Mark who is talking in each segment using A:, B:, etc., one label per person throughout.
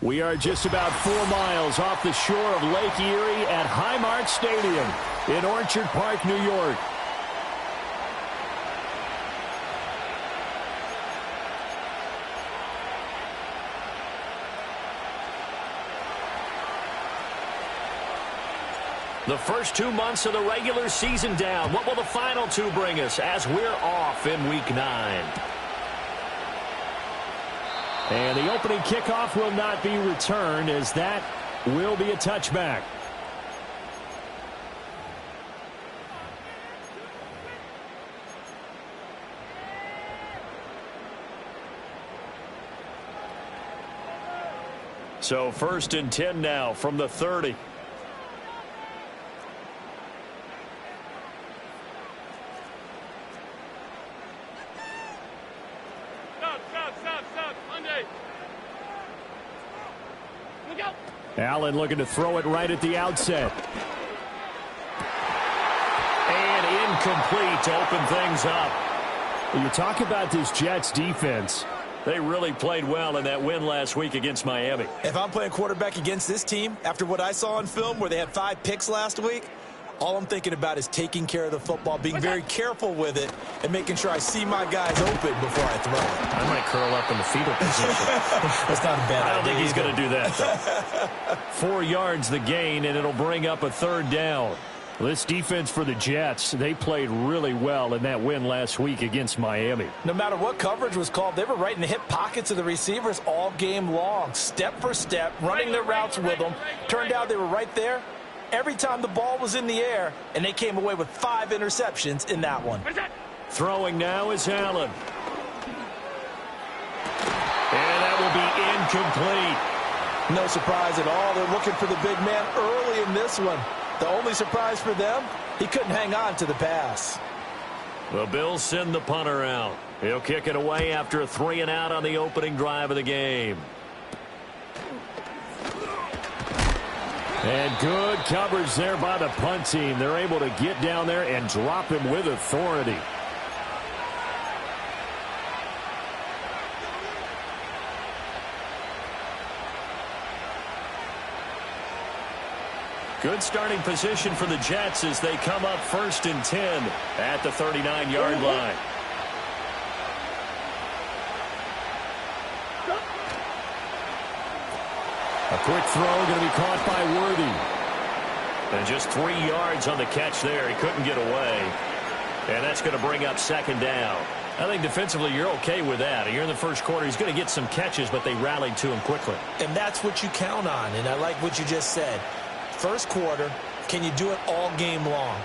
A: We are just about 4 miles off the shore of Lake Erie at Highmark Stadium in Orchard Park, New York. The first 2 months of the regular season down. What will the final 2 bring us as we're off in Week 9? And the opening kickoff will not be returned, as that will be a touchback. So 1st and 10 now from the 30. Allen looking to throw it right at the outset. And incomplete to open things up. You talk about this Jets defense. They really played well in that win last week against Miami.
B: If I'm playing quarterback against this team, after what I saw on film where they had 5 picks last week, all I'm thinking about is taking care of the football, being very careful with it, and making sure I see my guys open before I throw it.
A: I might curl up in the fetal position.
B: That's not a bad idea.
A: I don't think he's going to do that, though. 4 yards the gain, and it'll bring up a 3rd down. This defense for the Jets, they played really well in that win last week against Miami.
B: No matter what coverage was called, they were right in the hip pockets of the receivers all game long, step for step, running their routes with them. Turned out they were right there every time the ball was in the air, and they came away with 5 interceptions in that one.
A: Throwing now is Allen. And that will be incomplete.
B: No surprise at all. They're looking for the big man early in this one. The only surprise for them, he couldn't hang on to the pass.
A: The Bills send the punter out. He'll kick it away after a 3-and-out on the opening drive of the game. And good coverage there by the punt team. They're able to get down there and drop him with authority. Good starting position for the Jets as they come up 1st and 10 at the 39-yard line. A quick throw going to be caught by Worthy. And just 3 yards on the catch there. He couldn't get away. And that's going to bring up 2nd down. I think defensively you're okay with that. You're in the first quarter. He's going to get some catches, but they rallied to him quickly.
B: And that's what you count on. And I like what you just said. First quarter, can you do it all game long?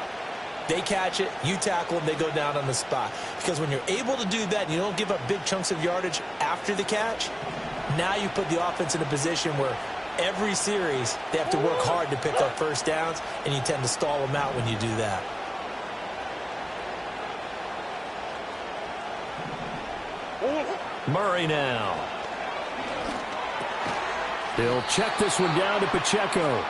B: They catch it, you tackle them, they go down on the spot. Because when you're able to do that and you don't give up big chunks of yardage after the catch, now you put the offense in a position where every series they have to work hard to pick up 1st downs, and you tend to stall them out when you do that.
A: Murray now. He'll check this one down to Pacheco.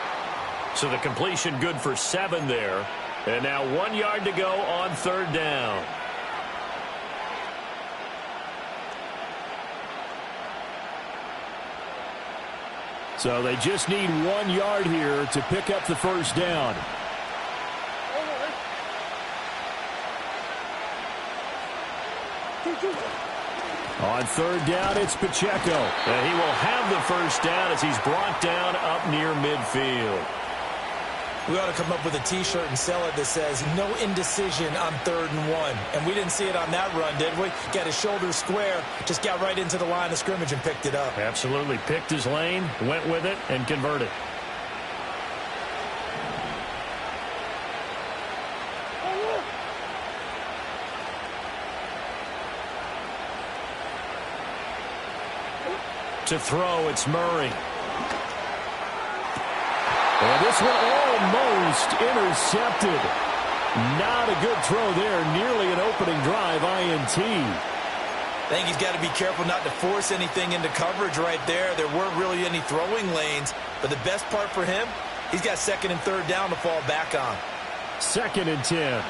A: So the completion good for 7 there. And now 1 yard to go on 3rd down. So they just need 1 yard here to pick up the 1st down. On 3rd down, it's Pacheco. And he will have the 1st down as he's brought down up near midfield.
B: We ought to come up with a T-shirt and sell it that says, no indecision on 3rd and 1. And we didn't see it on that run, did we? Got his shoulders square, just got right into the line of scrimmage and picked it up.
A: Absolutely. Picked his lane, went with it, and converted. To throw, it's Murray. And this one almost intercepted. Not a good throw there. Nearly an opening drive INT.
B: I think he's got to be careful not to force anything into coverage right there. There weren't really any throwing lanes. But the best part for him, he's got second and third down to fall back on.
A: 2nd and 10.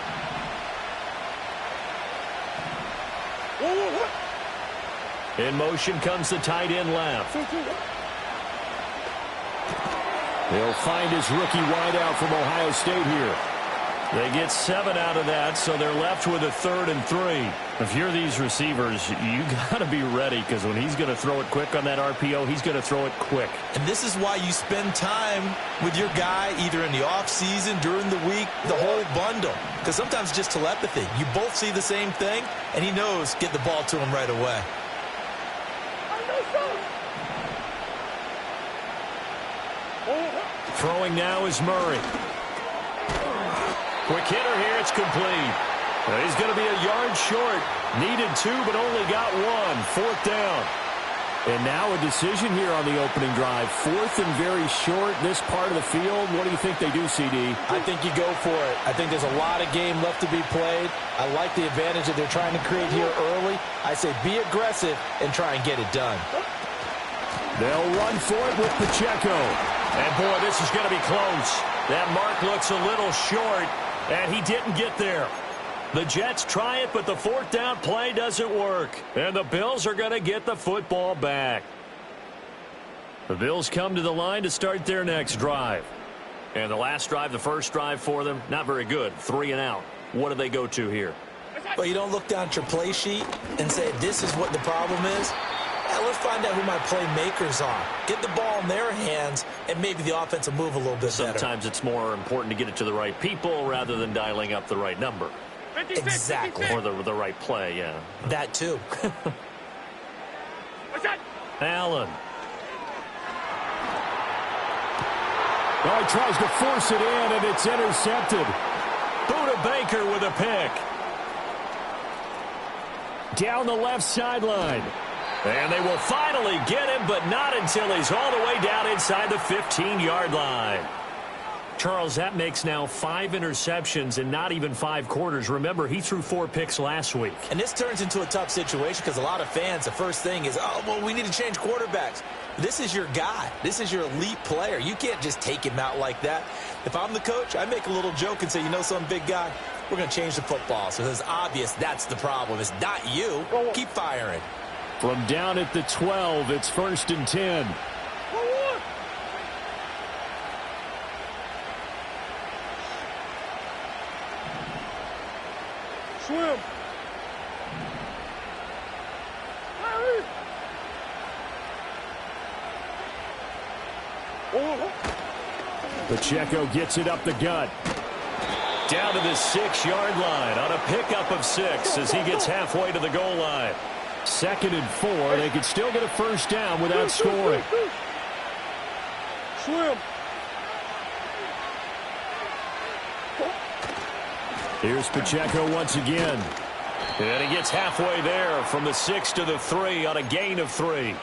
A: In motion comes the tight end left. He'll find his rookie wideout from Ohio State here. They get 7 out of that, so they're left with a 3rd and 3. If you're these receivers, you got to be ready, because when he's going to throw it quick on that RPO, he's going to throw it quick.
B: And this is why you spend time with your guy either in the offseason, during the week, the whole bundle. Because sometimes just telepathy. You both see the same thing, and he knows get the ball to him right away.
A: Throwing now is Murray. Quick hitter here, it's complete. He's going to be a yard short. Needed 2, but only got 1. 4th down. And now a decision here on the opening drive. 4th and very short, this part of the field. What do you think they do, CD?
B: I think you go for it. I think there's a lot of game left to be played. I like the advantage that they're trying to create here early. I say be aggressive and try and get it done.
A: They'll run for it with Pacheco. And, boy, this is going to be close. That mark looks a little short, and he didn't get there. The Jets try it, but the 4th down play doesn't work. And the Bills are going to get the football back. The Bills come to the line to start their next drive. And the last drive, the first drive for them, not very good. 3 and out. What do they go to here?
B: Well, you don't look down at your play sheet and say, this is what the problem is. Let's find out who my playmakers are. Get the ball in their hands, and maybe the offense will move a little bit better.
A: Sometimes it's more important to get it to the right people rather than dialing up the right number.
B: Exactly.
A: Or the right play, yeah.
B: That too.
A: Allen. Oh, he tries to force it in, and it's intercepted. Buda Baker with a pick. Down the left sideline. And they will finally get him, but not until he's all the way down inside the 15-yard line. Charles, that makes now 5 interceptions in not even 5 quarters. Remember, he threw 4 picks last week.
B: And this turns into a tough situation because a lot of fans, the first thing is, oh, well, we need to change quarterbacks. This is your guy. This is your elite player. You can't just take him out like that. If I'm the coach, I make a little joke and say, you know some big guy, we're going to change the football. So it's obvious that's the problem. It's not you. Keep firing.
A: From down at the 12, it's 1st and 10.
C: Swim.
A: Pacheco gets it up the gut. Down to the 6-yard line on a pickup of 6 as he gets halfway to the goal line. 2nd and 4. They could still get a first down without scoring.
C: Swim.
A: Here's Pacheco once again. And he gets halfway there from the 6 to the 3 on a gain of 3.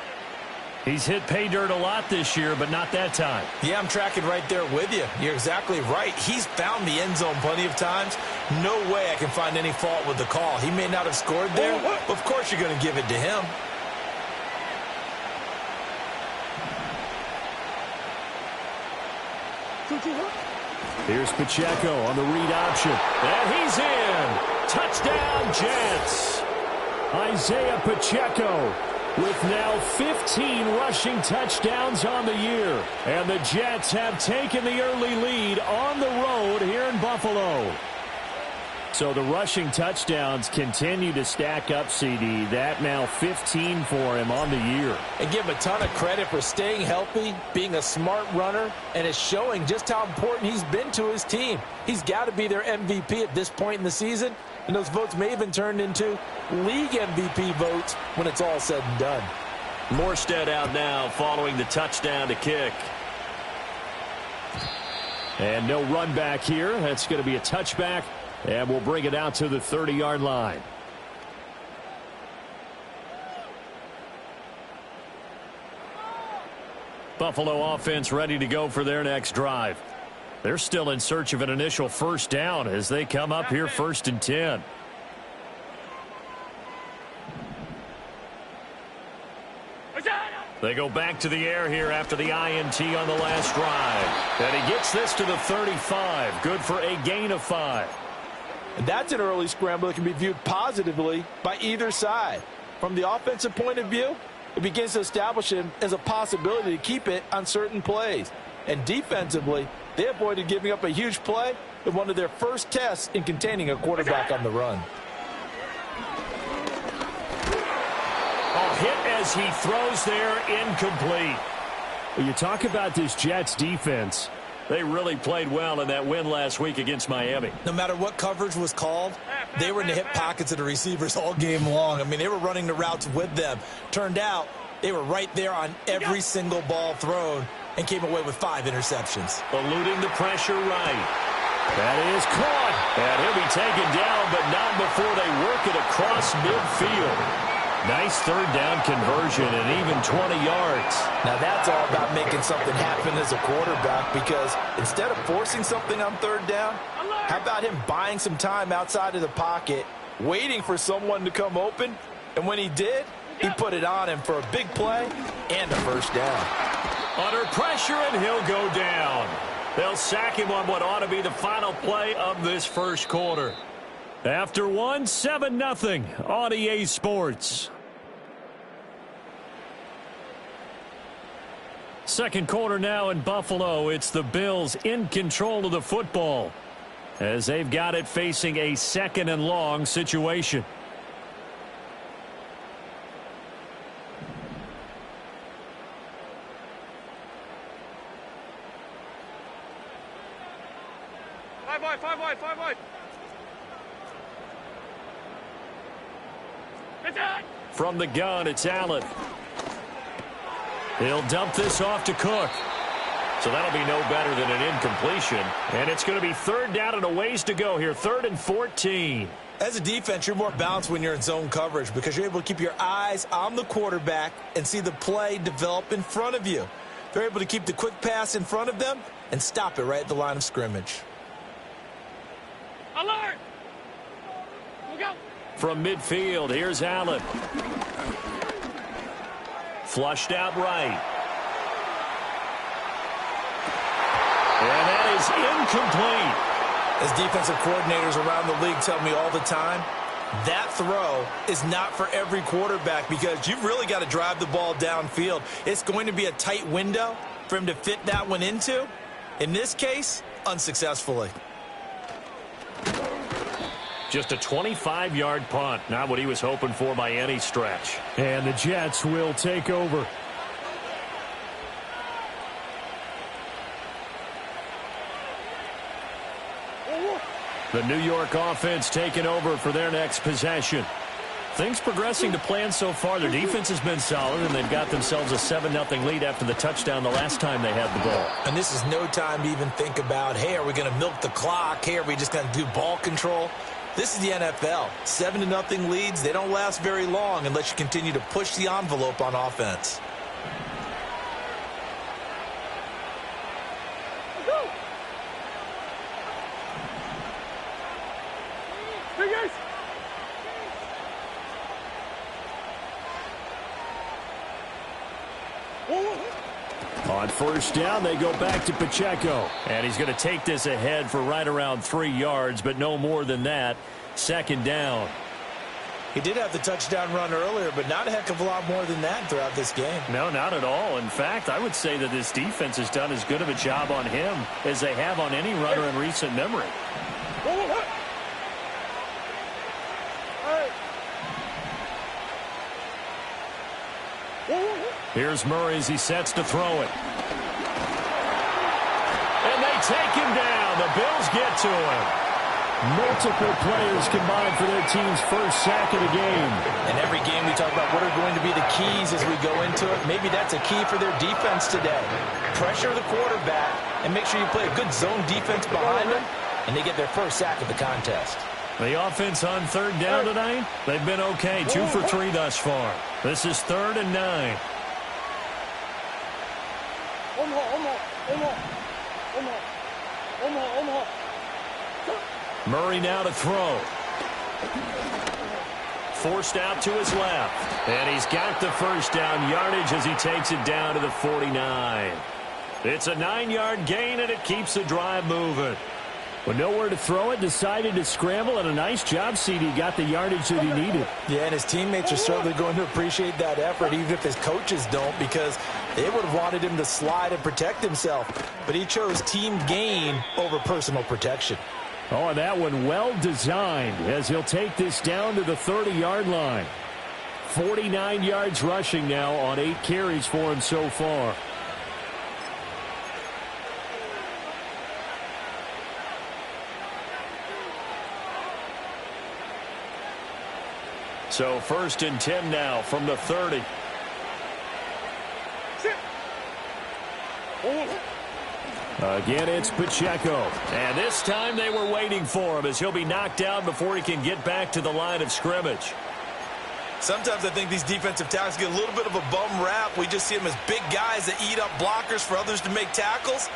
A: He's hit pay dirt a lot this year, but not that time.
B: Yeah, I'm tracking right there with you. You're exactly right. He's found the end zone plenty of times. No way I can find any fault with the call. He may not have scored there, but of course you're going to give it to him.
A: Here's Pacheco on the read option. And he's in. Touchdown, Jets. Isaiah Pacheco with now 15 rushing touchdowns on the year. And the Jets have taken the early lead on the road here in Buffalo. So the rushing touchdowns continue to stack up, CD. That now 15 for him on the year.
B: And give him a ton of credit for staying healthy, being a smart runner, and it's showing just how important he's been to his team. He's got to be their MVP at this point in the season, and those votes may have been turned into league MVP votes when it's all said and done.
A: Morstead out now following the touchdown to kick. And no run back here. That's going to be a touchback. And we'll bring it out to the 30-yard line. Buffalo offense ready to go for their next drive. They're still in search of an initial first down as they come up here 1st and 10. They go back to the air here after the INT on the last drive. And he gets this to the 35. Good for a gain of 5.
B: And that's an early scramble that can be viewed positively by either side. From the offensive point of view, it begins to establish him as a possibility to keep it on certain plays. And defensively, they avoided giving up a huge play in one of their first tests in containing a quarterback on the run.
A: Hit as he throws there, incomplete.
C: Well, you talk about this Jets defense.
A: They really played well in that win last week against Miami.
B: No matter what coverage was called, they were in the hip pockets of the receivers all game long. I mean, they were running the routes with them. Turned out they were right there on every single ball thrown and came away with 5 interceptions.
A: Eluding the pressure right. That is caught. And he'll be taken down, but not before they work it across midfield. Nice third down conversion and even 20 yards.
B: Now that's all about making something happen as a quarterback, because instead of forcing something on third down, how about him buying some time outside of the pocket, waiting for someone to come open, and when he did, he put it on him for a big play and a first down.
A: Under pressure, and he'll go down. They'll sack him on what ought to be the final play of this first quarter. After one, 7-0 on EA Sports. Second quarter now in Buffalo. It's the Bills in control of the football as they've got it facing a 2nd and long situation.
D: Five wide.
A: From the gun, it's Allen. He'll dump this off to Cook. So that'll be no better than an incompletion. And it's going to be 3rd down and a ways to go here. 3rd and 14.
B: As a defense, you're more balanced when you're in zone coverage because you're able to keep your eyes on the quarterback and see the play develop in front of you. They're able to keep the quick pass in front of them and stop it right at the line of scrimmage.
D: Alert! Look out!
A: From midfield, here's Allen. Flushed out right. And that is incomplete.
B: As defensive coordinators around the league tell me all the time, that throw is not for every quarterback because you've really got to drive the ball downfield. It's going to be a tight window for him to fit that one into. In this case, unsuccessfully.
A: Just a 25-yard punt. Not what he was hoping for by any stretch.
C: And the Jets will take over.
A: The New York offense taking over for their next possession. Things progressing to plan so far. Their defense has been solid, and they've got themselves a 7-0 lead after the touchdown the last time they had the ball.
B: And this is no time to even think about, hey, are we going to milk the clock? Hey, are we just going to do ball control? This is the NFL. 7-0 leads, they don't last very long unless you continue to push the envelope on offense.
A: On first down, they go back to Pacheco. And he's going to take this ahead for right around 3 yards, but no more than that. 2nd down.
B: He did have the touchdown run earlier, but not a heck of a lot more than that throughout this game.
A: No, not at all. In fact, I would say that this defense has done as good of a job on him as they have on any runner in recent memory. Here's Murray as he sets to throw it. And they take him down. The Bills get to him.
C: Multiple players combined for their team's first sack of the game.
B: And every game we talk about what are going to be the keys as we go into it. Maybe that's a key for their defense today. Pressure the quarterback and make sure you play a good zone defense behind them, and they get their first sack of the contest.
A: The offense on 3rd down tonight, they've been okay. 2 for 3 thus far. This is 3rd and 9. Murray now to throw. Forced out to his left. And he's got the first down yardage as he takes it down to the 49. It's a 9-yard gain, and it keeps the drive moving.
C: With nowhere to throw it, decided to scramble, and a nice job, CD. Got the yardage that he needed.
B: Yeah, and his teammates are certainly going to appreciate that effort, even if his coaches don't, because they would have wanted him to slide and protect himself. But he chose team gain over personal protection.
C: Oh, and that one well designed as he'll take this down to the 30-yard line. 49 yards rushing now on 8 carries for him so far.
A: So 1st and 10 now from the 30.
C: Again, it's Pacheco.
A: And this time they were waiting for him as he'll be knocked down before he can get back to the line of scrimmage.
B: Sometimes I think these defensive tackles get a little bit of a bum rap. We just see them as big guys that eat up blockers for others to make tackles.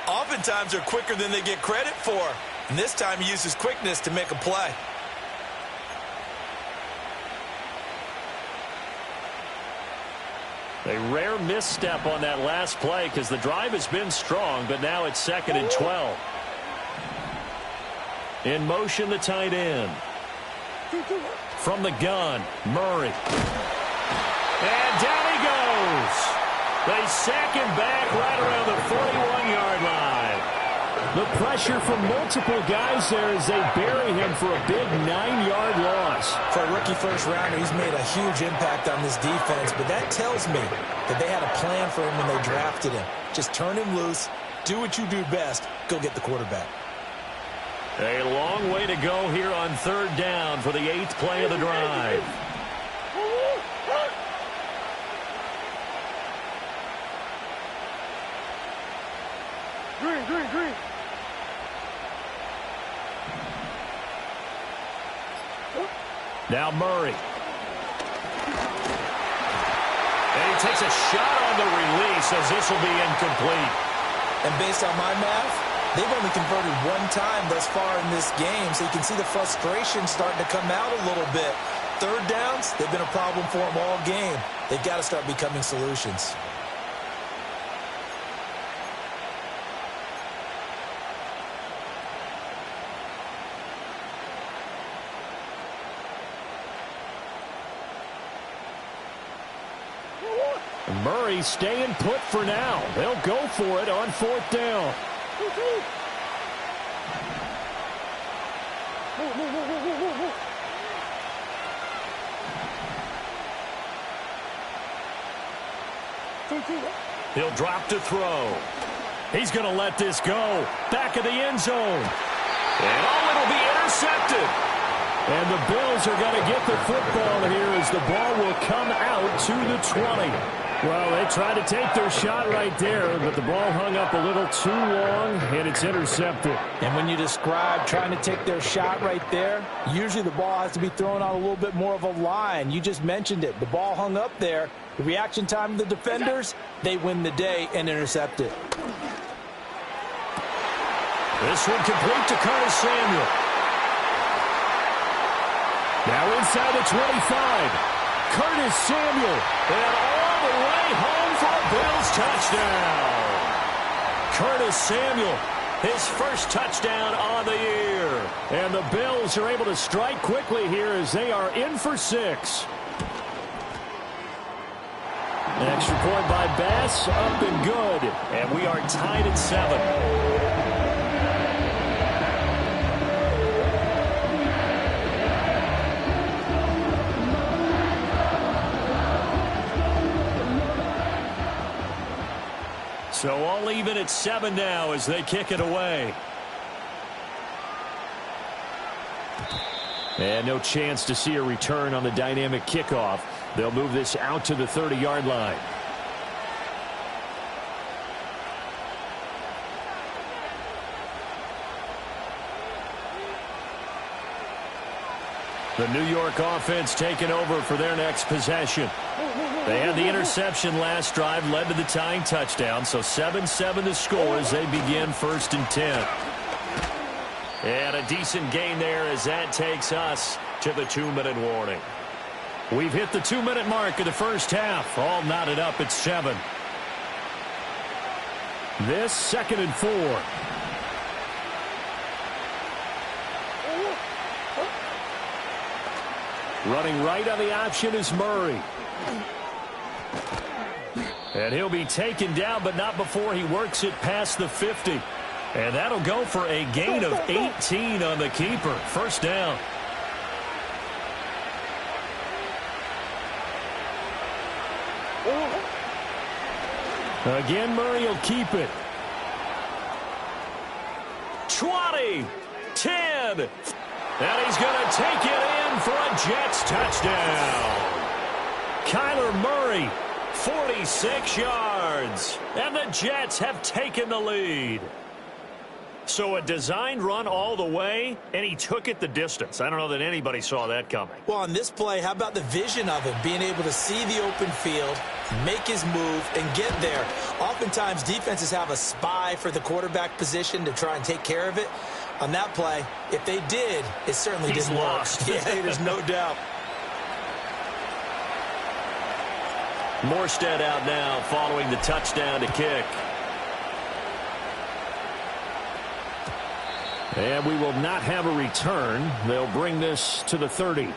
B: Oftentimes they're quicker than they get credit for. And this time he uses quickness to make a play.
A: A rare misstep on that last play because the drive has been strong, but now it's 2nd and 12. In motion, the tight end. From the gun, Murray. And down he goes. They sack him back right around the 41-yard line.
C: The pressure from multiple guys there as they bury him for a big 9-yard loss.
B: For a rookie first-rounder, he's made a huge impact on this defense, but that tells me that they had a plan for him when they drafted him. Just turn him loose, do what you do best, go get the quarterback.
A: A long way to go here on 3rd down for the 8th play of the drive.
D: Green.
A: Now Murray. And he takes a shot on the release as this will be incomplete.
B: And based on my math, they've only converted 1 time thus far in this game, so you can see the frustration starting to come out a little bit. 3rd downs, they've been a problem for them all game. They've got to start becoming solutions.
C: Murray staying put for now. They'll go for it on 4th down.
A: He'll drop to throw. He's going to let this go. Back of the end zone. And it'll be intercepted.
C: And the Bills are going to get the football here as the ball will come out to the 20. Well, they tried to take their shot right there, but the ball hung up a little too long, and it's intercepted.
B: And when you describe trying to take their shot right there, usually the ball has to be thrown on a little bit more of a line. You just mentioned it. The ball hung up there. The reaction time of the defenders, they win the day and intercept it.
A: This one complete to Curtis Samuel.
C: Now inside the 25. Curtis Samuel.
A: And all the way home for a Bills touchdown. Curtis Samuel, his first touchdown on the year.
C: And the Bills are able to strike quickly here as they are in for 6. An extra point by Bass, up and good.
A: And we are tied at 7. So all even at 7 now as they kick it away.
C: And no chance to see a return on the dynamic kickoff. They'll move this out to the 30-yard line.
A: The New York offense taking over for their next possession. They had the interception last drive, led to the tying touchdown, so 7-7 the score as they begin 1st and 10. And a decent gain there as that takes us to the 2-minute warning. We've hit the 2-minute mark of the first half. All knotted up at 7.
C: This 2nd and 4. Running right on the option is Murray.
A: And he'll be taken down, but not before he works it past the 50. And that'll go for a gain of 18 on the keeper. First down.
C: Again, Murray will keep it.
A: 20, 10, and he's going to take it in for a Jets touchdown. Kyler Murray, 46 yards, and the Jets have taken the lead. So a designed run all the way, and he took it the distance. I don't know that anybody saw that coming.
B: Well, on this play, how about the vision of him, being able to see the open field, make his move, and get there. Oftentimes, defenses have a spy for the quarterback position to try and take care of it. On that play, if they did, it certainly didn't
A: lost.
B: work. Yeah, there's no doubt.
A: Morstead out now following the touchdown to kick.
C: And we will not have a return. They'll bring this to the 30.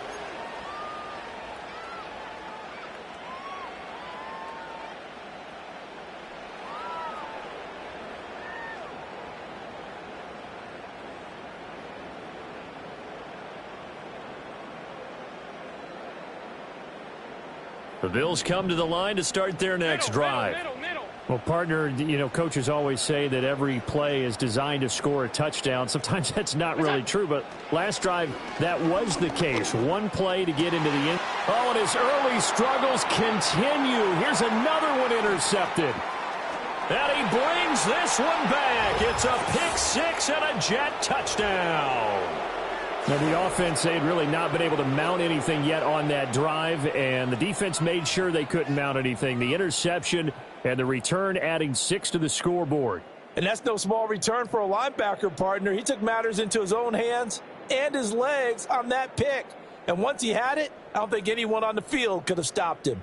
A: The Bills come to the line to start their next drive.
D: Middle.
C: Well, partner, you know, coaches always say that every play is designed to score a touchdown. Sometimes that's not really true, but last drive, that was the case. One play to get into the end. Oh, and his early struggles continue. Here's another one intercepted.
A: And he brings this one back. It's a pick six and a Jet touchdown.
C: Now, the offense, they had really not been able to mount anything yet on that drive, and the defense made sure they couldn't mount anything. The interception and the return adding 6 to the scoreboard.
B: And that's no small return for a linebacker, partner. He took matters into his own hands and his legs on that pick. And once he had it, I don't think anyone on the field could have stopped him.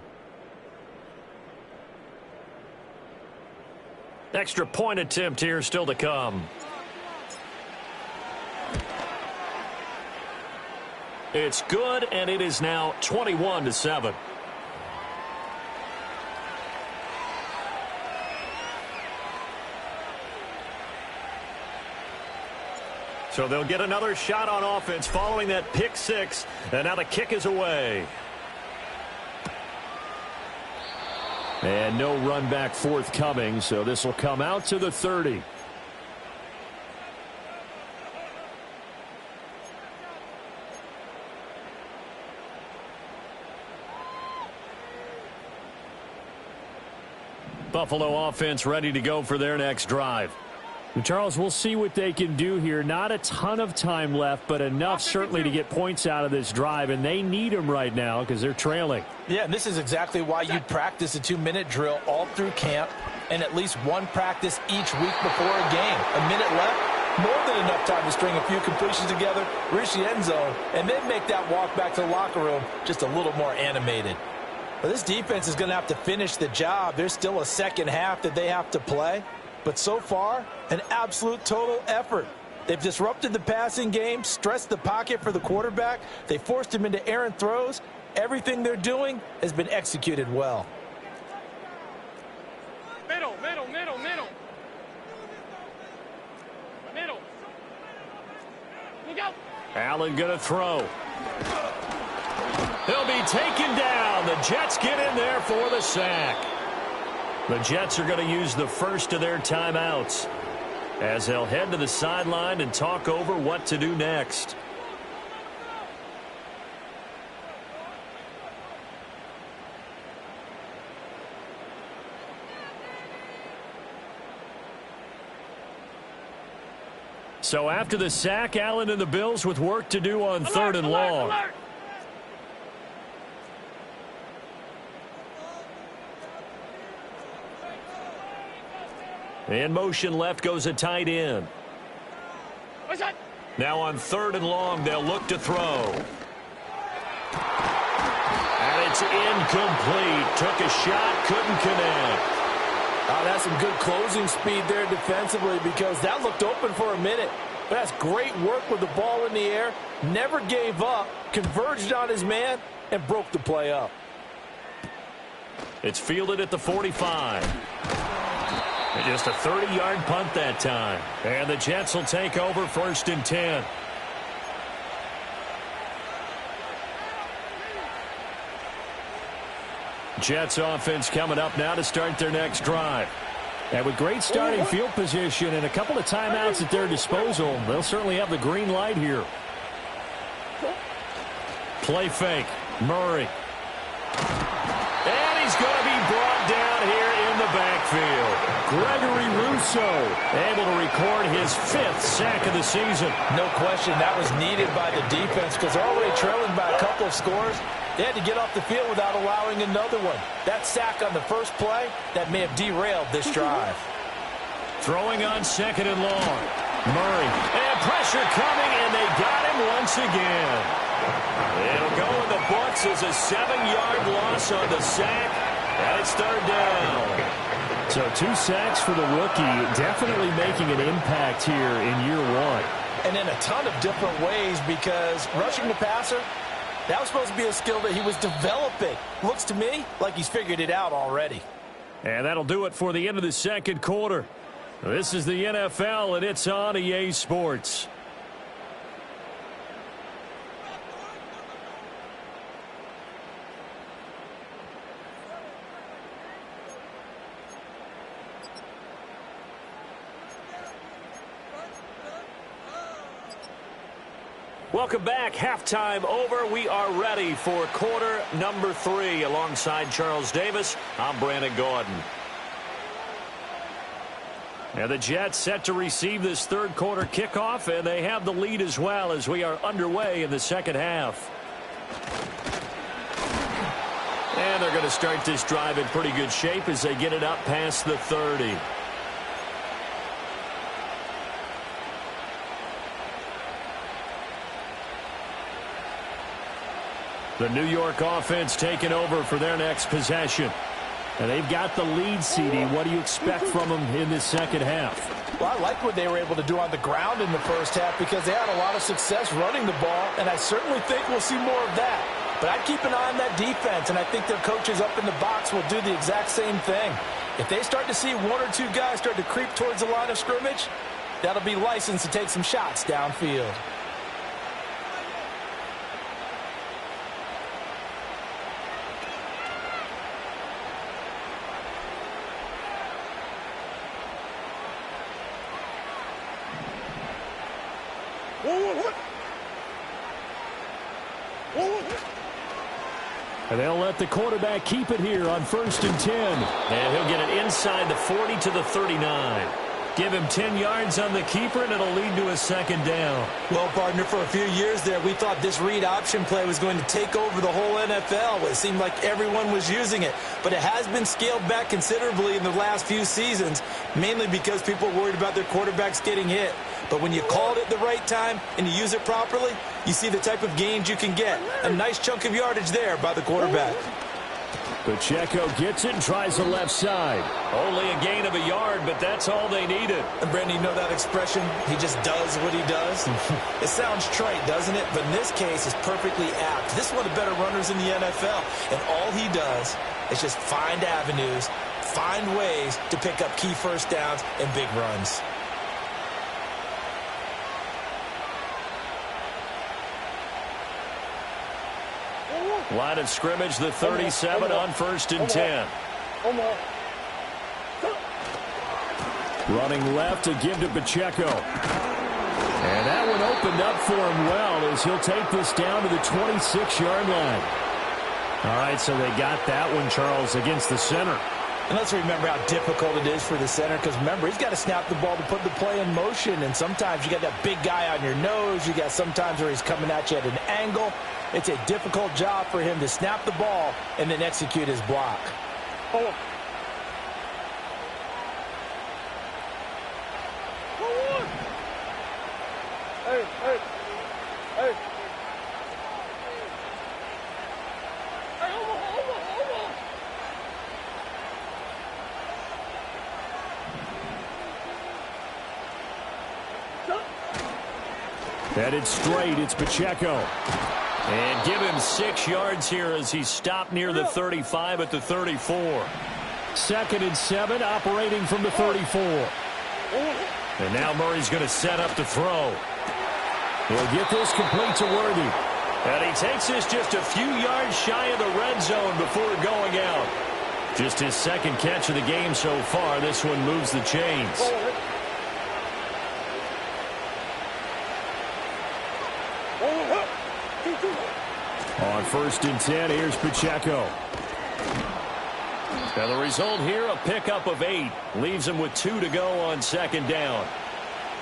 A: Extra point attempt here still to come. It's good, and it is now 21-7. So they'll get another shot on offense following that pick six, and now the kick is away.
C: And no run back forthcoming, so this will come out to the 30.
A: Buffalo offense ready to go for their next drive.
C: And Charles, we'll see what they can do here. Not a ton of time left, but enough certainly to get points out of this drive, and they need them right now because they're trailing.
B: Yeah, and this is exactly why you practice a 2-minute drill all through camp and at least one practice each week before a game. A minute left, more than enough time to string a few completions together, reach the end zone, and then make that walk back to the locker room just a little more animated. Well, this defense is going to have to finish the job. There's still a second half that they have to play. But so far, an absolute total effort. They've disrupted the passing game, stressed the pocket for the quarterback. They forced him into errant throws. Everything they're doing has been executed well.
D: Middle. Look out.
A: Allen going to throw. He'll be taken down. The Jets get in there for the sack. The Jets are going to use the first of their timeouts as they'll head to the sideline and talk over what to do next.
C: So after the sack, Allen and the Bills with work to do on third and long.
D: Alert.
A: In motion left goes a tight end.
D: What's that?
A: Now on third and long, they'll look to throw. And it's incomplete. Took a shot, couldn't connect.
B: Oh, that's some good closing speed there defensively because that looked open for a minute. But that's great work with the ball in the air. Never gave up, converged on his man, and broke the play up.
A: It's fielded at the 45. And just a 30-yard punt that time. And the Jets will take over 1st and 10. Jets offense coming up now to start their next drive.
C: And with great starting field position and a couple of timeouts at their disposal, they'll certainly have the green light here.
A: Play fake. Murray. And he's going to be brought down here in the backfield.
C: Gregory Rousseau
A: Able to record his 5th sack of the season.
B: No question that was needed by the defense because they're already trailing by a couple of scores. They had to get off the field without allowing another one. That sack on the first play, that may have derailed this drive.
A: Throwing on 2nd and long. Murray. And pressure coming, and they got him once again. It'll go in the books as a 7-yard loss on the sack. And it's 3rd down.
C: So 2 sacks for the rookie, definitely making an impact here in year 1.
B: And in a ton of different ways because rushing the passer, that was supposed to be a skill that he was developing. Looks to me like he's figured it out already.
C: And that'll do it for the end of the 2nd quarter. This is the NFL, and it's on EA Sports.
A: Welcome back. Halftime over. We are ready for quarter number 3. Alongside Charles Davis, I'm Brandon Gordon. And the Jets set to receive this 3rd quarter kickoff, and they have the lead as well as we are underway in the 2nd half. And they're going to start this drive in pretty good shape as they get it up past the 30. The New York offense taking over for their next possession. And they've got the lead, CD. What do you expect from them in this 2nd half?
B: Well, I like what they were able to do on the ground in the first half because they had a lot of success running the ball, and I certainly think we'll see more of that. But I'd keep an eye on that defense, and I think their coaches up in the box will do the exact same thing. If they start to see 1 or 2 guys start to creep towards the line of scrimmage, that'll be licensed to take some shots downfield.
C: And they'll let the quarterback keep it here on 1st and 10.
A: And he'll get it inside the 40 to the 39. Give him 10 yards on the keeper, and it'll lead to a 2nd down.
B: Well, partner, for a few years there, we thought this read option play was going to take over the whole NFL. It seemed like everyone was using it. But it has been scaled back considerably in the last few seasons, mainly because people are worried about their quarterbacks getting hit. But when you call it at the right time and you use it properly, you see the type of gains you can get. A nice chunk of yardage there by the quarterback.
C: Pacheco gets it and tries the left side.
A: Only a gain of a yard, but that's all they needed.
B: And, Brandon, you know that expression? He just does what he does? It sounds trite, doesn't it? But in this case, it's perfectly apt. This is one of the better runners in the NFL. And all he does is just find avenues, find ways to pick up key first downs and big runs.
A: Line of scrimmage, the 37 on 1st and 10.
C: Running left to give to Pacheco. And that one opened up for him well as he'll take this down to the 26-yard line. All right, so they got that one, Charles, against the center.
B: And let's remember how difficult it is for the center, because remember, he's got to snap the ball to put the play in motion, and sometimes you got that big guy on your nose. You got sometimes where he's coming at you at an angle. It's a difficult job for him to snap the ball and then execute his block.
D: Oh. Hey, hey, hey.
C: Headed straight, it's Pacheco.
A: And give him 6 yards here as he stopped near the 35 at the 34.
C: 2nd and 7, operating from the 34.
A: And now Murray's going to set up to throw.
C: He'll get this complete to Worthy.
A: And he takes this just a few yards shy of the red zone before going out. Just his 2nd catch of the game so far. This one moves the chains.
C: On 1st and 10, here's Pacheco.
A: Now the result here, a pickup of 8. Leaves him with 2 to go on 2nd down.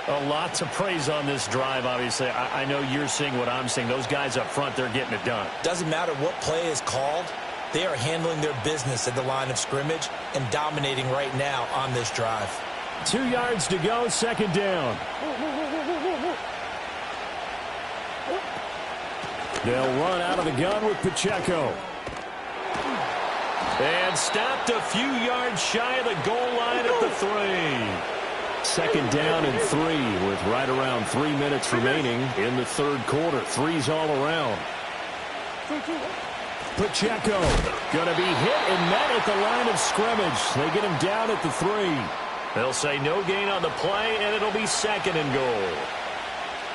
A: A lot to praise on this drive, obviously. I know you're seeing what I'm seeing. Those guys up front, they're getting it done.
B: Doesn't matter what play is called. They are handling their business at the line of scrimmage and dominating right now on this drive.
C: 2 yards to go, 2nd down. They'll run out of the gun with Pacheco.
A: And stopped a few yards shy of the goal line at the 3.
C: 2nd down and 3 with right around 3 minutes remaining in the 3rd quarter. 3's all around. Pacheco going to be hit and met at the line of scrimmage. They get him down at the 3.
A: They'll say no gain on the play, and it'll be 2nd and goal.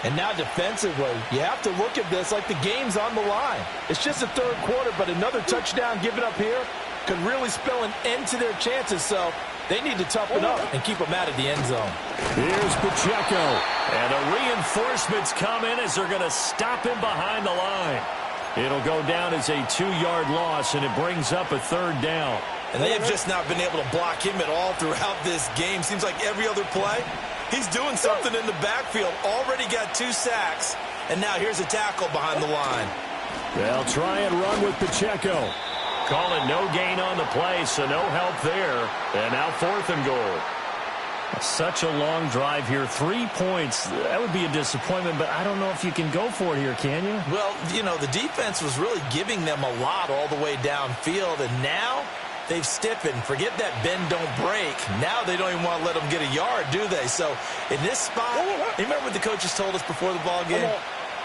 B: And now defensively, you have to look at this like the game's on the line. It's just the 3rd quarter, but another touchdown given up here could really spell an end to their chances. So they need to toughen up and keep them out of the end zone.
C: Here's Pacheco.
A: And the reinforcements come in as they're going to stop him behind the line. It'll go down as a 2-yard loss, and it brings up a 3rd down.
B: And they have just not been able to block him at all throughout this game. Seems like every other play, he's doing something in the backfield. Already got 2 sacks, and now here's a tackle behind the line.
C: They'll try and run with Pacheco.
A: Calling no gain on the play, so no help there. And now 4th and goal. Such a long drive here. 3 points. That would be a disappointment, but I don't know if you can go for it here, can you?
B: Well, you know, the defense was really giving them a lot all the way downfield, and now they've stiffened. Forget that bend, don't break. Now they don't even want to let them get a yard, do they? So in this spot, remember what the coaches told us before the ball game?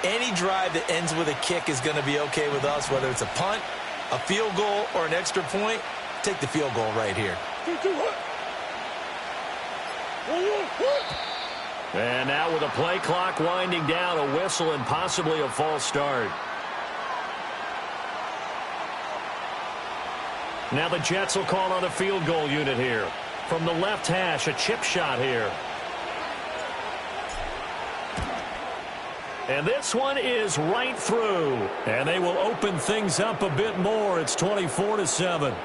B: Any drive that ends with a kick is going to be okay with us, whether it's a punt, a field goal, or an extra point. Take the field goal right here.
A: And now with a play clock winding down, a whistle and possibly a false start. Now the Jets will call on a field goal unit here. From the left hash, a chip shot here. And this one is right through. And they will open things up a bit more. It's 24-7.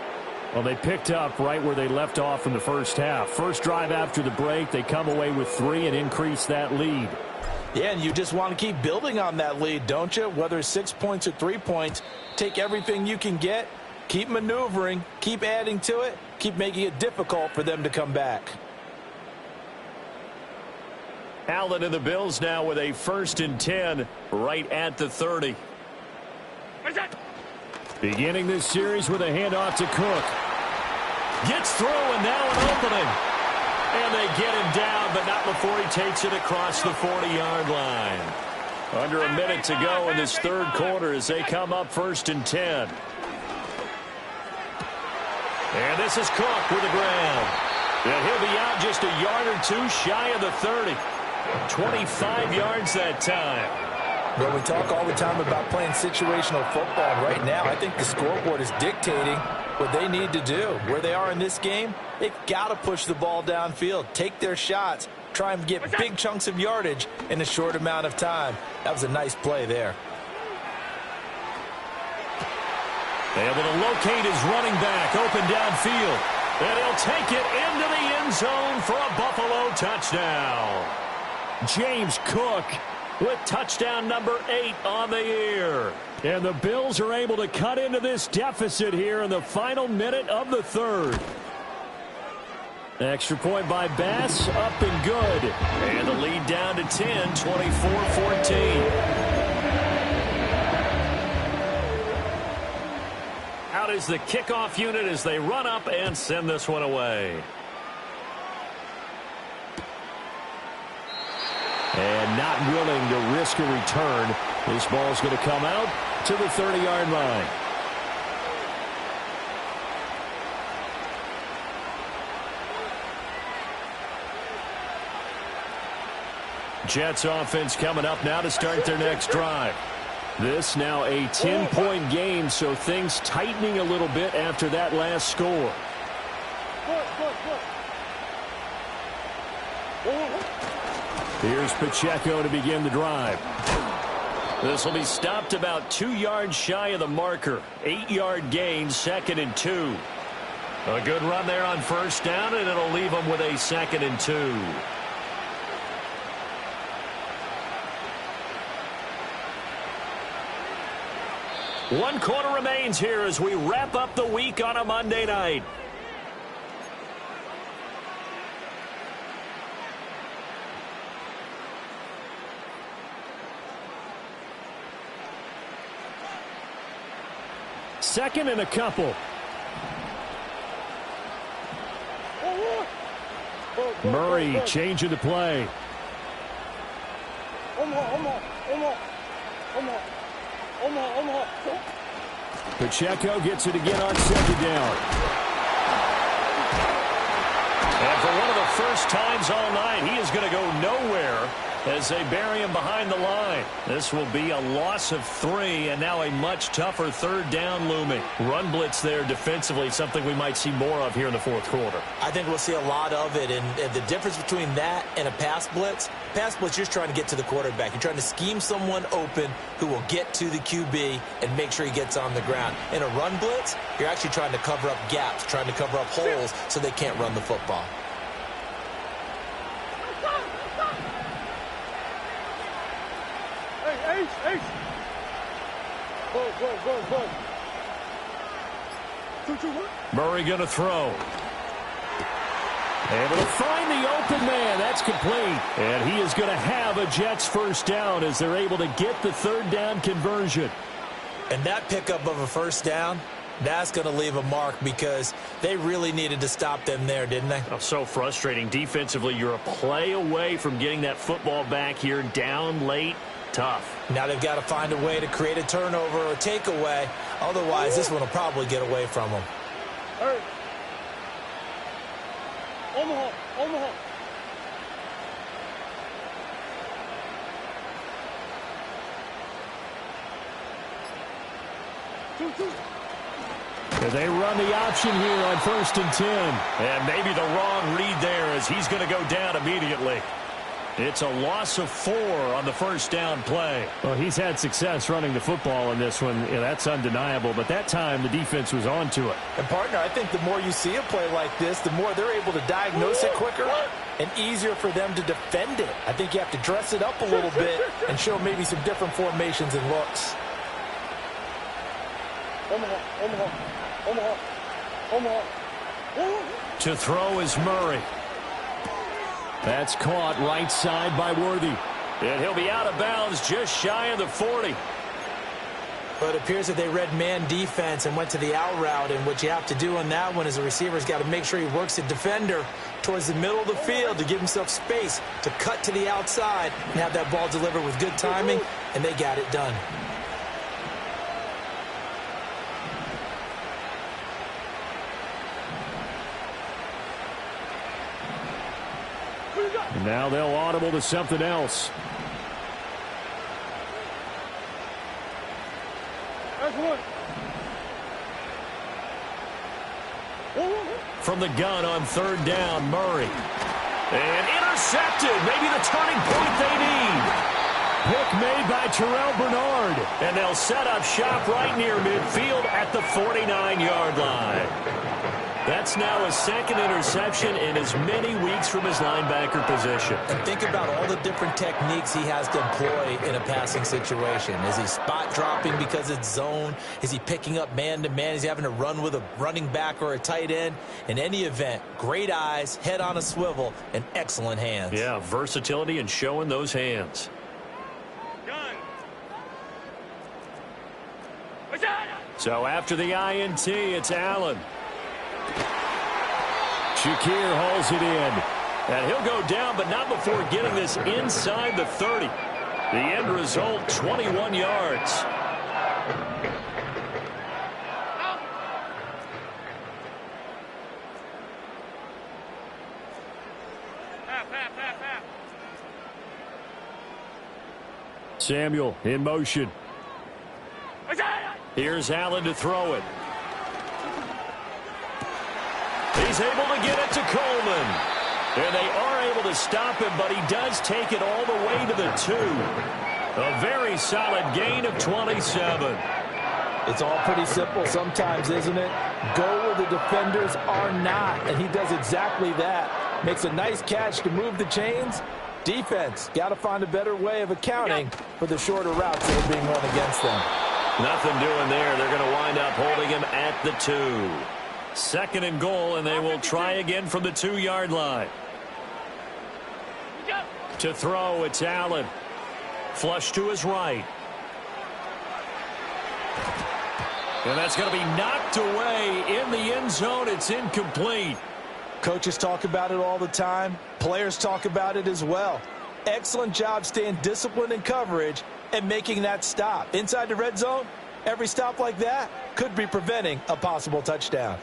C: Well, they picked up right where they left off in the first half. First drive after the break, they come away with 3 and increase that lead.
B: Yeah, and you just want to keep building on that lead, don't you? Whether it's 6 points or 3 points, take everything you can get, keep maneuvering, keep adding to it, keep making it difficult for them to come back.
A: Allen and the Bills now with a 1st and 10 right at the 30.
C: Beginning this series with a handoff to Cook.
A: Gets through, and now an opening. And they get him down, but not before he takes it across the 40-yard line. Under a minute to go in this 3rd quarter as they come up 1st and 10. And this is Cook with the ground. And he'll be out just a yard or 2 shy of the 30. 25 yards that time.
B: Well, we talk all the time about playing situational football. Right now, I think the scoreboard is dictating what they need to do. Where they are in this game, they've got to push the ball downfield, take their shots, try and get big chunks of yardage in a short amount of time. That was a nice play there.
A: Able to locate his running back open downfield. And he'll take it into the end zone for a Buffalo touchdown.
C: James Cook
A: With touchdown number 8 on the year.
C: And the Bills are able to cut into this deficit here in the final minute of the third. Extra point by Bass, up and good.
A: And the lead down to 10, 24-14. Out is the kickoff unit as they run up and send this one away.
C: And not willing to risk a return. This ball's going to come out to the 30-yard line. Jets offense coming up now to start their next drive. This now a 10-point game, so things tightening a little bit after that last score. Here's Pacheco to begin the drive.
A: This will be stopped about 2 yards shy of the marker. 8-yard gain, 2nd and 2. A good run there on first down, and it'll leave them with a 2nd and 2. One quarter remains here as we wrap up the week on a Monday night.
C: Second and a couple. Murray changing the play. Pacheco gets it again on second down.
A: And for one of the first times all night, he is going to go nowhere as they bury him behind the line. This will be a loss of 3, and now a much tougher third down looming. Run blitz there defensively, something we might see more of here in the fourth quarter.
B: I think we'll see a lot of it, and the difference between that and a pass blitz, you're just trying to get to the quarterback. You're trying to scheme someone open who will get to the QB and make sure he gets on the ground. In a run blitz, you're actually trying to cover up gaps, trying to cover up holes so they can't run the football.
D: Ace. Go. 2-1.
A: Murray going to throw.
C: Able to find the open man. That's complete. And he is going to have a Jets first down as they're able to get the third down conversion.
B: And that pickup of a first down, that's going to leave a mark because they really needed to stop them there, didn't they?
A: Oh, so frustrating. Defensively, you're a play away from getting that football back here down late. Tough.
B: Now they've got to find a way to create a turnover or takeaway. Otherwise, this one will probably get away from them.
D: Hey. Omaha. 2-2.
C: And they run the option here on 1st and 10.
A: And maybe the wrong read there as he's going to go down immediately. It's a loss of 4 on the first down play.
C: Well, he's had success running the football in this one. Yeah, that's undeniable. But that time, the defense was on to it.
B: And, partner, I think the more you see a play like this, the more they're able to diagnose it quicker and easier for them to defend it. I think you have to dress it up a little bit and show maybe some different formations and looks.
D: Omaha.
A: To throw is Murray.
C: That's caught right side by Worthy.
A: And he'll be out of bounds just shy of the 40.
B: But it appears that they read man defense and went to the out route. And what you have to do on that one is a receiver's got to make sure he works the defender towards the middle of the field to give himself space to cut to the outside and have that ball delivered with good timing, and they got it done.
C: And now they'll audible to something else.
A: From the gun on third down, Murray. And intercepted. Maybe the turning point they need.
C: Pick made by Terrell Bernard.
A: And they'll set up shop right near midfield at the 49-yard line. That's now his second interception in as many weeks from his linebacker position.
B: And think about all the different techniques he has to employ in a passing situation. Is he spot dropping because it's zone? Is he picking up man-to-man? Is he having to run with a running back or a tight end? In any event, great eyes, head on a swivel, and excellent hands.
A: Yeah, versatility and showing those hands. So after the INT, it's Allen. Shakir hauls it in. And he'll go down, but not before getting this inside the 30. The end result, 21 yards.
C: Samuel in motion.
A: Here's Allen to throw it. He's able to get it to Coleman. And they are able to stop him, but he does take it all the way to the 2. A very solid gain of 27.
B: It's all pretty simple sometimes, isn't it? Go where the defenders are not, and he does exactly that. Makes a nice catch to move the chains. Defense, got to find a better way of accounting for the shorter routes that are being run against them.
A: Nothing doing there. They're going to wind up holding him at the 2. Second and goal, and they will try again from the 2-yard line. To throw, it's Allen. Flush to his right. And that's going to be knocked away in the end zone. It's incomplete.
B: Coaches talk about it all the time. Players talk about it as well. Excellent job staying disciplined in coverage and making that stop. Inside the red zone, every stop like that could be preventing a possible touchdown.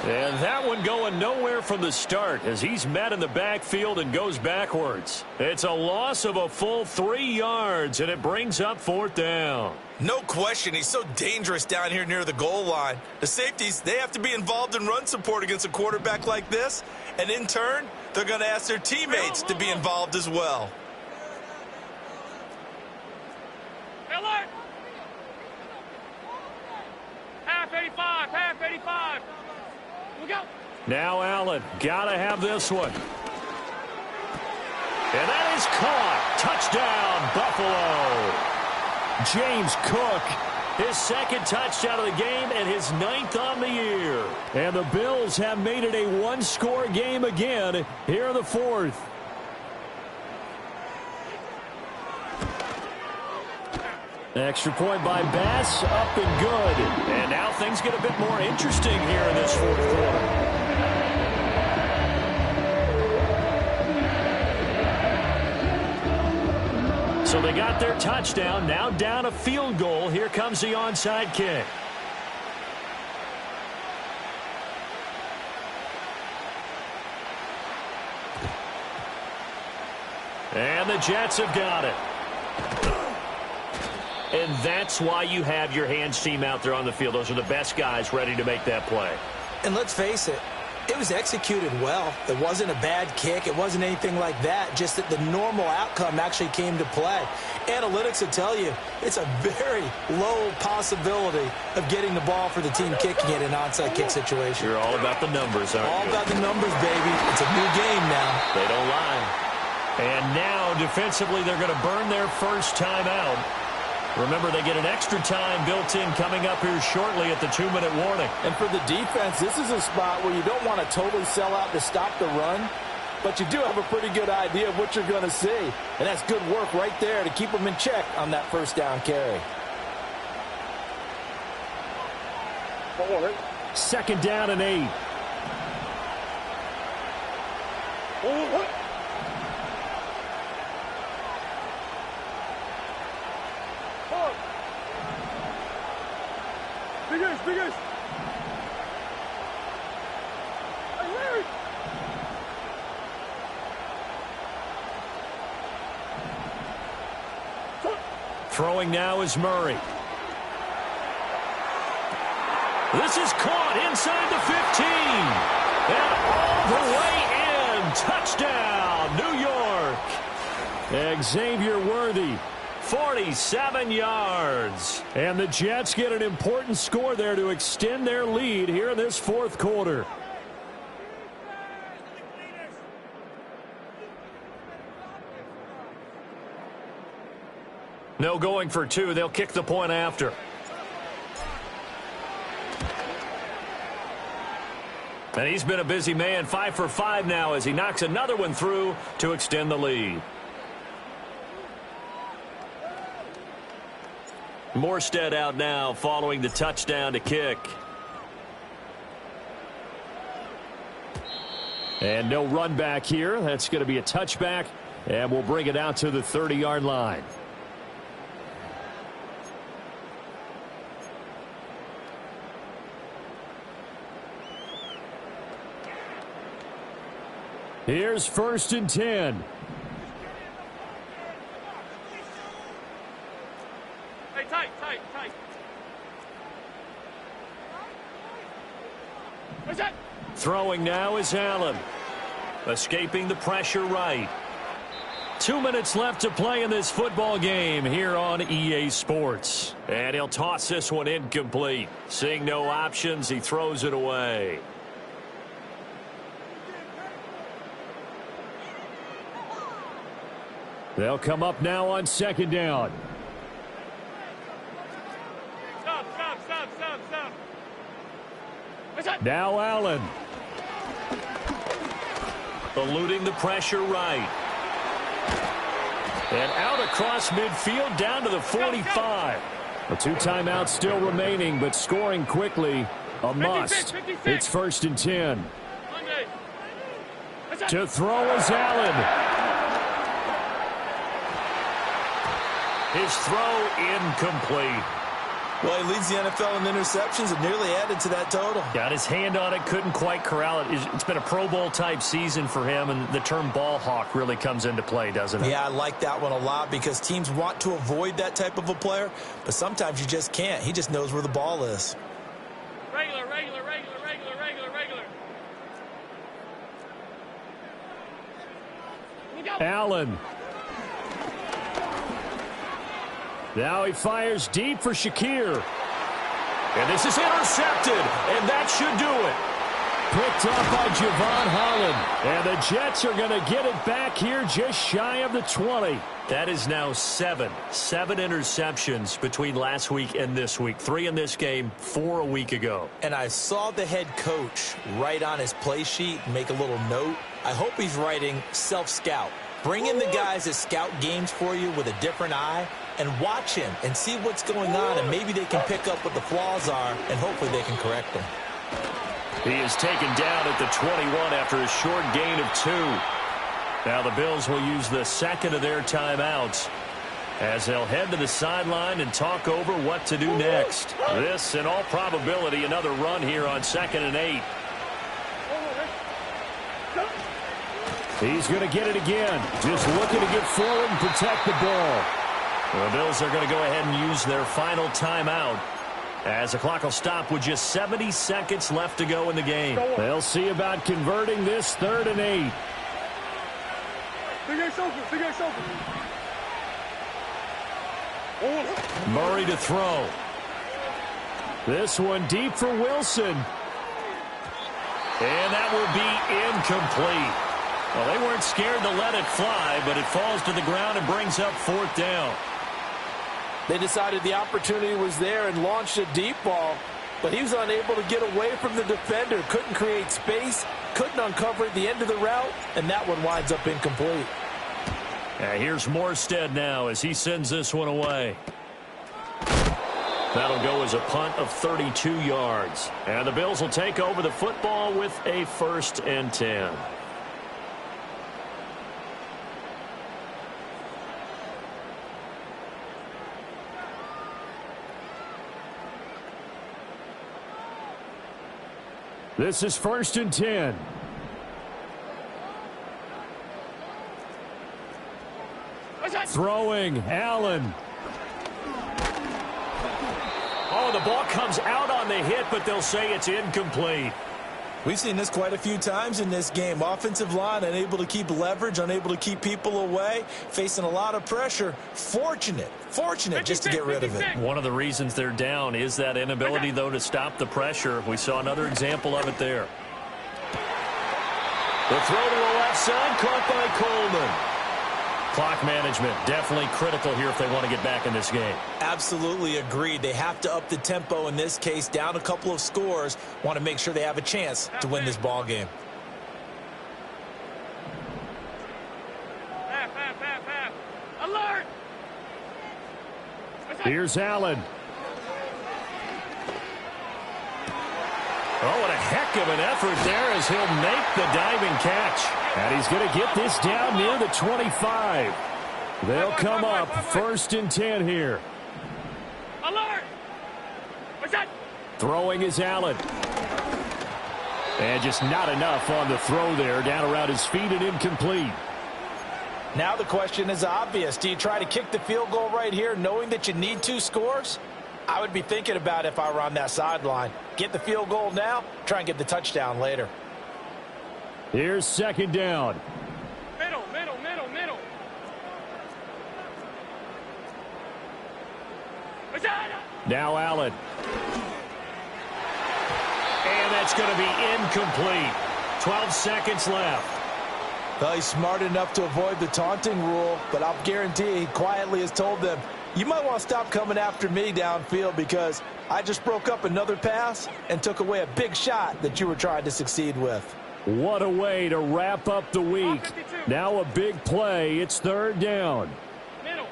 A: And that one going nowhere from the start as he's met in the backfield and goes backwards. It's a loss of a full 3 yards, and it brings up 4th down.
B: No question, he's so dangerous down here near the goal line. The safeties, they have to be involved in run support against a quarterback like this. And in turn, they're going to ask their teammates to be involved as well.
D: Half 85, half 85. Look out.
A: Now Allen, gotta have this one. And that is caught. Touchdown, Buffalo.
C: James Cook.
A: His second touchdown of the game and his 9th on the year.
C: And the Bills have made it a one-score game again here in the 4th. Extra point by Bass, up and good.
A: And now things get a bit more interesting here in this 4th quarter. So they got their touchdown, now down a field goal. Here comes the onside kick. And the Jets have got it. And that's why you have your hands team out there on the field. Those are the best guys ready to make that play.
B: And let's face it, it was executed well. It wasn't a bad kick. It wasn't anything like that. Just that the normal outcome actually came to play. Analytics will tell you it's a very low possibility of getting the ball for the team kicking it in an onside kick situation.
A: You're all about the numbers, aren't you?
B: All about the numbers, baby. It's a new game now.
A: They don't lie. And now, defensively, they're going to burn their first time out. Remember, they get an extra time built in coming up here shortly at the 2-minute warning.
B: And for the defense, this is a spot where you don't want to totally sell out to stop the run, but you do have a pretty good idea of what you're going to see. And that's good work right there to keep them in check on that first down carry.
C: 2nd down and 8.
D: Biggest.
A: Throwing now is Murray. This is caught inside the 15. And all the way in. Touchdown, New York.
C: Xavier Worthy
A: 47 yards.
C: And the Jets get an important score there to extend their lead here in this fourth quarter.
A: No going for two. They'll kick the point after. And he's been a busy man, 5 for 5 now as he knocks another one through to extend the lead. Morstead out now following the touchdown to kick.
C: And no run back here. That's going to be a touchback, and we'll bring it out to the 30-yard line. Here's 1st and 10.
D: Hey, tight. What's that?
A: Throwing now is Allen. Escaping the pressure right. 2 minutes left to play in this football game here on EA Sports. And he'll toss this one incomplete. Seeing no options, he throws it away.
C: They'll come up now on 2nd down.
D: Stop. What's that?
C: Now Allen.
A: Eluding the pressure right. And out across midfield down to the 45.
C: The 2 timeouts still remaining, but scoring quickly a must.
D: 56.
C: It's 1st and 10.
D: What's that?
C: To throw is Allen.
A: His throw incomplete.
B: Well, he leads the NFL in interceptions and nearly added to that total.
A: Got his hand on it, couldn't quite corral it. It's been a Pro Bowl type season for him, and the term ball hawk really comes into play, doesn't it?
B: Yeah, I like that one a lot because teams want to avoid that type of a player, but sometimes you just can't. He just knows where the ball is.
D: Regular.
C: Allen. Now he fires deep for Shakir.
A: And this is intercepted, and that should do it.
C: Picked up by Javon Holland. And the Jets are going to get it back here just shy of the 20.
A: That is now 7 interceptions between last week and this week. 3 in this game, 4 a week ago.
B: And I saw the head coach write on his play sheet and make a little note. I hope he's writing self-scout. Bring in the guys that scout games for you with a different eye and watch him and see what's going on, and maybe they can pick up what the flaws are, and hopefully they can correct them.
A: He is taken down at the 21 after a short gain of 2. Now the Bills will use the second of their timeouts as they'll head to the sideline and talk over what to do next. This, in all probability, another run here on 2nd and 8.
C: He's going to get it again. Just looking to get forward and protect the ball.
A: The Bills are going to go ahead and use their final timeout as the clock will stop with just 70 seconds left to go in the game.
C: They'll see about converting this 3rd and 8.
D: Big ass open.
A: Murray to throw.
C: This one deep for Wilson.
A: And that will be incomplete. Well, they weren't scared to let it fly, but it falls to the ground and brings up 4th down.
B: They decided the opportunity was there and launched a deep ball, but he was unable to get away from the defender, couldn't create space, couldn't uncover at the end of the route, and that one winds up incomplete.
A: Here's Morstead now as he sends this one away. That'll go as a punt of 32 yards. And the Bills will take over the football with a 1st and 10.
C: This is 1st and 10. Throwing, Allen.
A: Oh, the ball comes out on the hit, but they'll say it's incomplete.
B: We've seen this quite a few times in this game. Offensive line unable to keep leverage, unable to keep people away, facing a lot of pressure. Fortunate just to get rid of it.
A: One of the reasons they're down is that inability, though, to stop the pressure. We saw another example of it there. The throw to the left side, caught by Coleman. Clock management definitely critical here if they want to get back in this game.
B: Absolutely agreed. They have to up the tempo in this case, down a couple of scores. Want to make sure they have a chance to win this ball game.
D: Alert!
C: Here's Allen.
A: Oh, what a heck of an effort there as he'll make the diving catch.
C: And he's going to get this down near the 25. They'll come up 1st and 10 here.
D: Alert! What's that?
C: Throwing is Allen. And just not enough on the throw there. Down around his feet and incomplete.
B: Now the question is obvious. Do you try to kick the field goal right here knowing that you need 2 scores? I would be thinking about it if I were on that sideline. Get the field goal now, try and get the touchdown later.
C: Here's 2nd down.
D: Middle. What's that?
A: Now Allen. And that's going to be incomplete. 12 seconds left.
B: Well, he's smart enough to avoid the taunting rule, but I'll guarantee he quietly has told them, you might want to stop coming after me downfield because I just broke up another pass and took away a big shot that you were trying to succeed with.
C: What a way to wrap up the week. Now a big play. It's 3rd down.
D: Middle.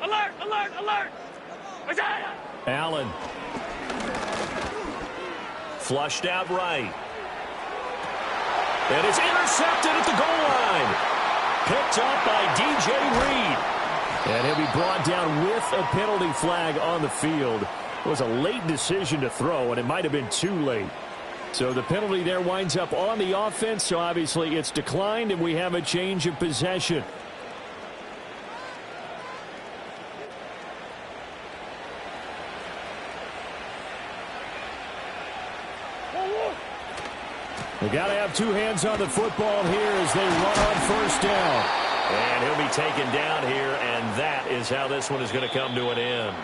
D: Alert! What's that?
A: Allen. Flushed out right. And it's intercepted at the goal line. Picked up by DJ Reed.
C: And he'll be brought down with a penalty flag on the field. It was a late decision to throw, and it might have been too late. So the penalty there winds up on the offense, so obviously it's declined, and we have a change of possession. They got to have 2 hands on the football here as they run on 1st down.
A: And he'll be taken down here, and that is how this one is going to come to an end.